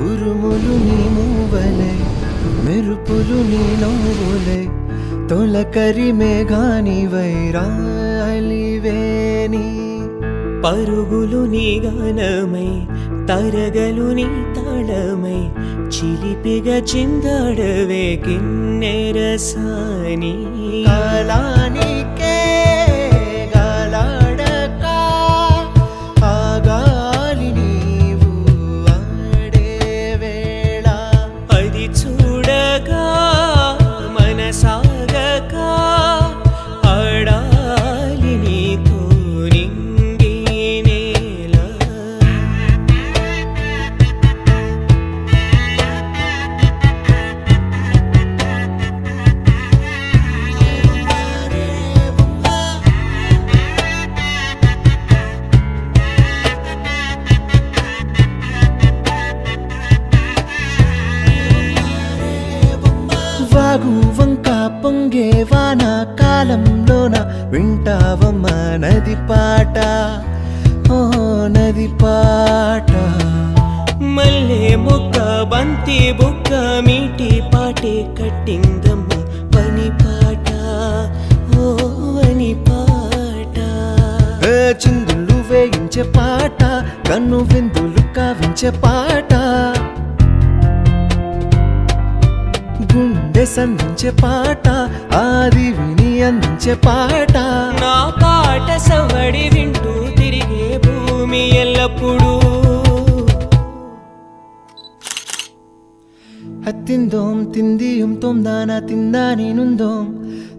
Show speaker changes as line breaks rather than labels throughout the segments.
ఉరుములు నీ మూవలే మెరుపులు నీ నవ్వులే తొలకరి మేఘాని వైరాలివేని
పరుగులు నీ గానమై తరగలు నీ తాళమై చిలిపిగా చిందాడవే కిన్నెరసాని
కాలానికే గాలాడక ఆగాలి నీవు ఆడే వేళ
అది చూడగా మనసాగక ఆడాలి నీతో నింగి నేల
వాగు వంక పొంగే వాన కాలంలోన వింటావమ్మ నది పాట ఓ నది పాట
మల్లె మొక్క బంతి బుక్క మీటి పాటే కట్టిందమ్మ పని పాట ఓ అని పాట
చిందులు వేయించే పాట కన్ను విందులు కావించే పాట గుండె సంధించే పాట ఆది విని అందించే పాట
నా పాట సవడి వింటూ తిరిగే భూమి ఎల్లప్పుడూ
హత్తిందోం తిందియుం తొందానా తిందా నేనుందోం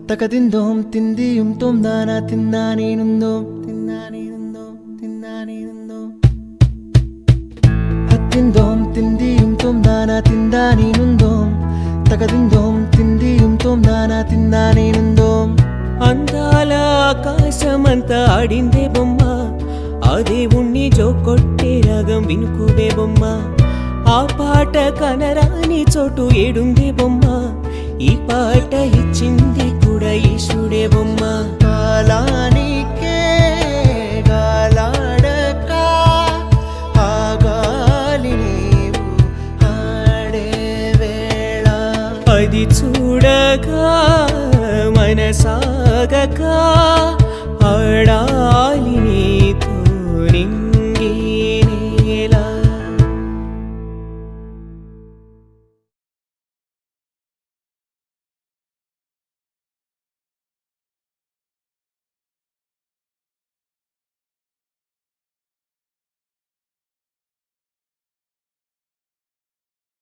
తకదిందోం తిందియుం తొందానా తిందా నేనుందోం తిందా నేనుందోం తిందా నేనుందోం హత్తిందోం తిందియుం తొందానా తిందా నేనుందోం తకదిందోం తిందియుం తొందానా తిందా నేనుందోం
అందాల ఆకాశమంతా ఆడిందే బొమ్మ ఆ దేవుణ్ణి జోకొట్టే రాగం వినుకోవే బొమ్మ ఆ పాట కనరాని చోటు ఏడుందే బొమ్మ ఈ పాట ఇచ్చింది కూడా ఈశుడే బొమ్మ
కాలానికే గాలాడక ఆగాలి నీవు ఆడే వేళ
అది చూడగా మనసాగక ఆడా